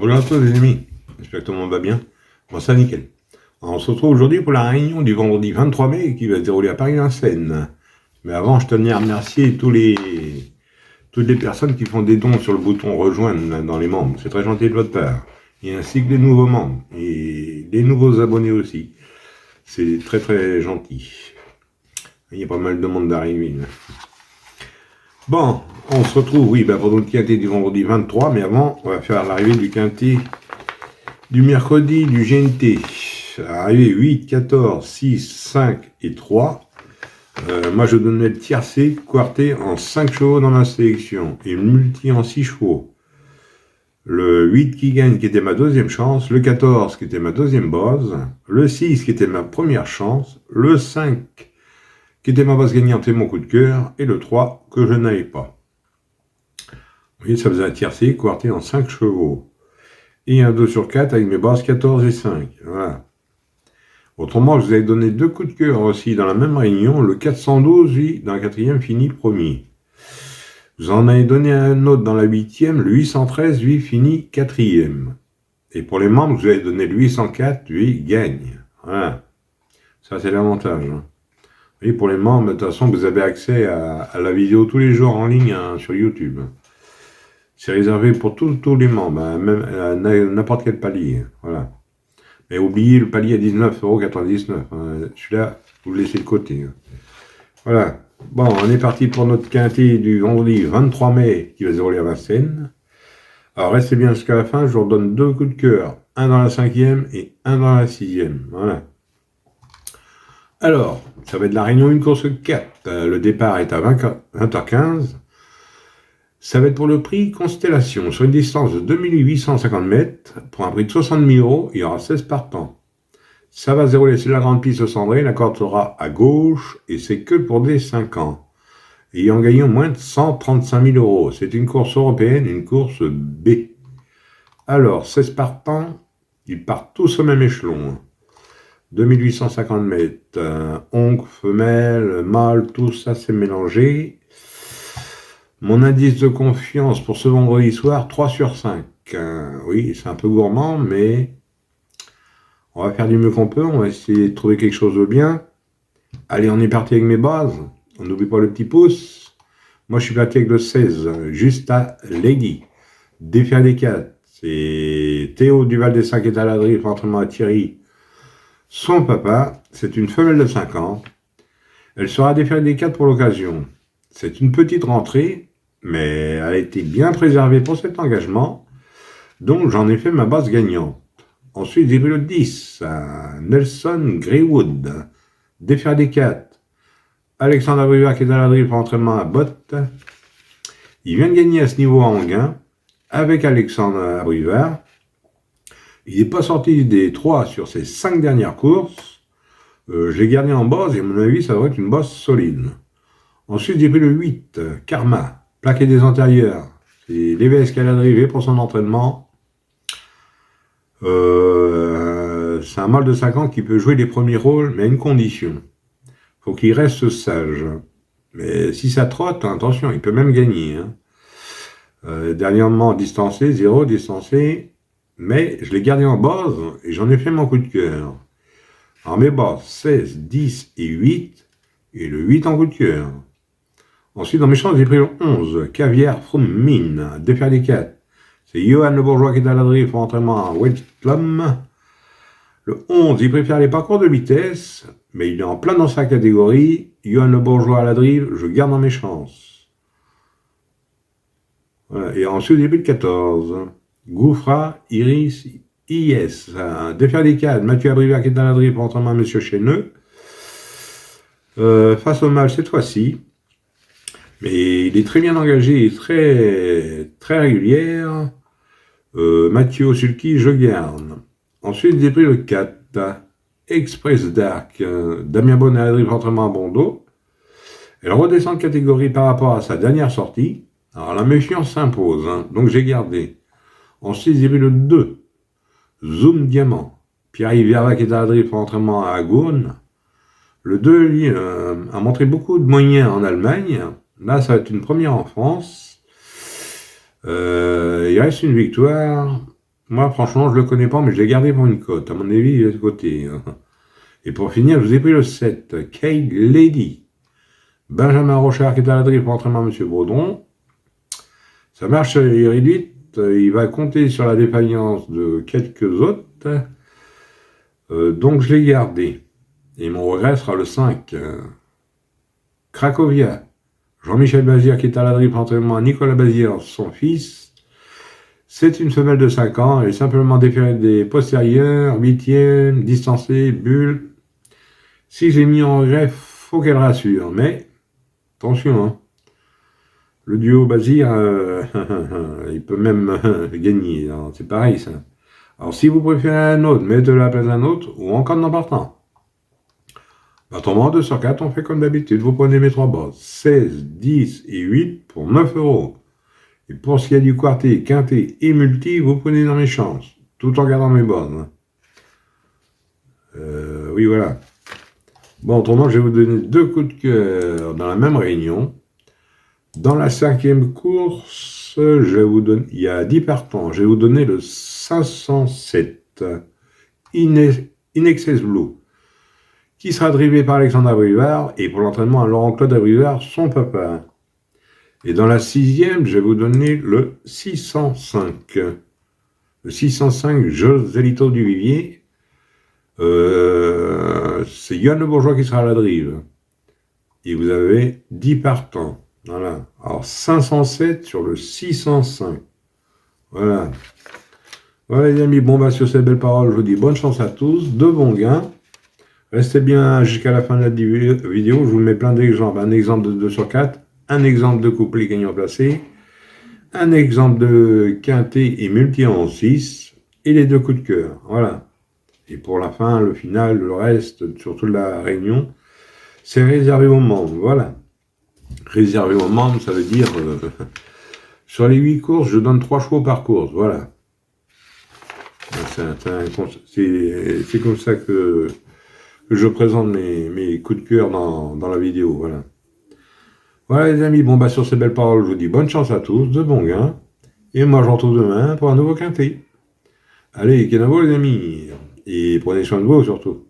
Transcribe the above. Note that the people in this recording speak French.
Bonjour à tous les amis, j'espère que tout le monde va bien. Bon, ça nickel. Alors, on se retrouve aujourd'hui pour la réunion du vendredi 23 mai qui va se dérouler à Paris-Vincennes. Mais avant, je tenais à remercier toutes les personnes qui font des dons sur le bouton rejoindre dans les membres. C'est très gentil de votre part. Et ainsi que les nouveaux membres et les nouveaux abonnés aussi. C'est très très gentil. Il y a pas mal de monde d'arriver. Bon, on se retrouve, oui, pour notre quintet du vendredi 23, mais avant, on va faire l'arrivée du quintet du mercredi du GNT. Arrivée 8, 14, 6, 5 et 3. Moi, je donnais le tiercé, quarté en 5 chevaux dans ma sélection et le multi en 6 chevaux. Le 8 qui gagne, qui était ma deuxième chance, le 14 qui était ma deuxième base, le 6 qui était ma première chance, le 5 qui était ma base gagnante et mon coup de cœur, et le 3 que je n'avais pas. Vous voyez, ça faisait un tiercé, quarté en 5 chevaux. Et un 2 sur 4 avec mes bases 14 et 5. Voilà. Autrement, je vous avais donné 2 coups de cœur aussi dans la même réunion. Le 412, lui, dans la quatrième, finit premier. Vous en avez donné un autre dans la huitième. Le 813, lui, finit quatrième. Et pour les membres, je vous avais donné le 804, lui, gagne. Voilà. Ça, c'est l'avantage. Hein. Et pour les membres, de toute façon, vous avez accès à la vidéo tous les jours en ligne sur YouTube. C'est réservé pour tous les membres, même à n'importe quel palier. Voilà. Mais oubliez le palier à 19,99 €. Celui-là, vous le laissez de côté. Voilà. Bon, on est parti pour notre quintet du vendredi 23 mai qui va se dérouler à Vincennes. Alors, restez bien jusqu'à la fin. Je vous redonne 2 coups de cœur. Un dans la 5e et un dans la 6e. Voilà. Alors, ça va être la réunion une course 4. Le départ est à 20h15. Ça va être pour le prix Constellation, sur une distance de 2850 mètres, pour un prix de 60 000 €, il y aura 16 partants. Ça va se dérouler sur la grande piste cendrée, la corde sera à gauche, et c'est que pour des 5 ans, ayant gagné moins de 135 000 €. C'est une course européenne, une course B. Alors, 16 partants, ils partent tous au même échelon. 2850 mètres, oncle, femelle, mâle, tout ça c'est mélangé. Mon indice de confiance pour ce vendredi soir, 3 sur 5. Oui, c'est un peu gourmand, mais on va faire du mieux qu'on peut. On va essayer de trouver quelque chose de bien. Allez, on est parti avec mes bases. On n'oublie pas le petit pouce. Moi, je suis parti avec le 16, juste à Lady. Défaire des 4. C'est Théo Duval des 5 est à la drift, entraînement à Thierry. Son papa, c'est une femelle de 5 ans. Elle sera défaire des 4 pour l'occasion. C'est une petite rentrée, mais elle a été bien préservée pour cet engagement, donc j'en ai fait ma base gagnante. Ensuite, j'ai pris le 10, Nelson Greywood, défaire des 4. Alexandre Abrivard qui est dans la drift, entraînement à botte. Il vient de gagner à ce niveau à Anguin, avec Alexandre Abrivard. Il n'est pas sorti des 3 sur ses 5 dernières courses. Je l'ai gardé en base et à mon avis, ça devrait être une base solide. Ensuite, j'ai pris le 8, Karma, plaqué des antérieurs. C'est l'EVS qui a drivé pour son entraînement. C'est un mâle de 5 ans qui peut jouer les premiers rôles, mais à une condition. Il faut qu'il reste sage. Mais si ça trotte, attention, il peut même gagner. Dernièrement, distancé, 0, distancé. Mais je l'ai gardé en base et j'en ai fait mon coup de cœur. Alors mes bases, 16, 10 et 8. Et le 8 en coup de cœur. Ensuite, dans mes chances, j'ai pris le 11, Caviar from Mine, défaire des 4. C'est Johan Le Bourgeois qui est à la drift pour entraînement à Wedge Plum. Le 11, il préfère les parcours de vitesse, mais il est en plein dans sa catégorie. Johan Le Bourgeois à la drift, je garde dans mes chances. Voilà. Et ensuite, j'ai pris le 14, Gouffra Iris IS, défaire des 4. Mathieu Abrivard qui est à la drift pour entraînement à Monsieur Chesneux. Face au mâle cette fois-ci. Mais il est très bien engagé et très, très régulière. Mathieu Sulky, je garde. Ensuite, j'ai pris le 4, Express Dark, Damien Bonnet à la drift, entraînement à Bordeaux. Elle redescend de catégorie par rapport à sa dernière sortie. Alors la méfiance s'impose, donc j'ai gardé. Ensuite, j'ai pris le 2, Zoom Diamant, Pierre-Yves Verva qui est à la drift, entraînement à Agourne. Le 2, lui, a montré beaucoup de moyens en Allemagne. Là, ça va être une première en France. Il reste une victoire. Moi, franchement, je le connais pas, mais je l'ai gardé pour une cote. À mon avis, il est de côté. Et pour finir, je vous ai pris le 7, Kate Lady. Benjamin Rochard qui est à la drive pour entraînement M. Baudron. Sa marche est réduite. Il va compter sur la défaillance de quelques autres. Donc, je l'ai gardé. Et mon regret sera le 5. Cracovia. Jean-Michel Bazir qui est à la drive pour entraînement à Nicolas Bazir, son fils. C'est une femelle de 5 ans. Elle est simplement déférée des postérieurs, 8e, distancée, bulle. Si j'ai mis en regret, faut qu'elle rassure. Mais, attention, hein. Le duo Bazir, il peut même gagner. C'est pareil, ça. Alors, si vous préférez un autre, mettez-le à la place d'un autre, ou encore n'en partant. Autrement, 2 sur 4, on fait comme d'habitude. Vous prenez mes 3 bases. 16, 10 et 8 pour 9 €. Et pour ce qui est du quartet, quintet et multi, vous prenez dans mes chances. Tout en gardant mes bonnes. Oui, voilà. Bon, autrement, je vais vous donner 2 coups de cœur dans la même réunion. Dans la 5e course, je vais vous donner, il y a 10 partants. Je vais vous donner le 507 Inexcess Blue, qui sera drivé par Alexandre Abrivard, et pour l'entraînement à Laurent-Claude Abrivard, son papa. Et dans la 6e, je vais vous donner le 605. Le 605, Joselito du Vivier. C'est Yann Le Bourgeois qui sera à la drive. Et vous avez 10 partants. Voilà. Alors 507 sur le 605. Voilà. Voilà les amis, bon bah sur ces belles paroles, je vous dis bonne chance à tous, de bons gains. Restez bien jusqu'à la fin de la vidéo, je vous mets plein d'exemples. Un exemple de 2 sur 4, un exemple de couplet gagnant placé, un exemple de quintet et multi en 6, et les 2 coups de cœur. Voilà. Et pour la fin, le final, le reste, surtout la réunion, c'est réservé aux membres. Voilà. Réservé aux membres, ça veut dire sur les 8 courses, je donne 3 chevaux par course. Voilà. C'est comme ça que je présente mes coups de cœur dans la vidéo. Voilà. Voilà les amis, bon bah sur ces belles paroles, je vous dis bonne chance à tous, de bons gains. Et moi je vous retrouve demain pour un nouveau quintet. Allez, kenavo les amis. Et prenez soin de vous surtout.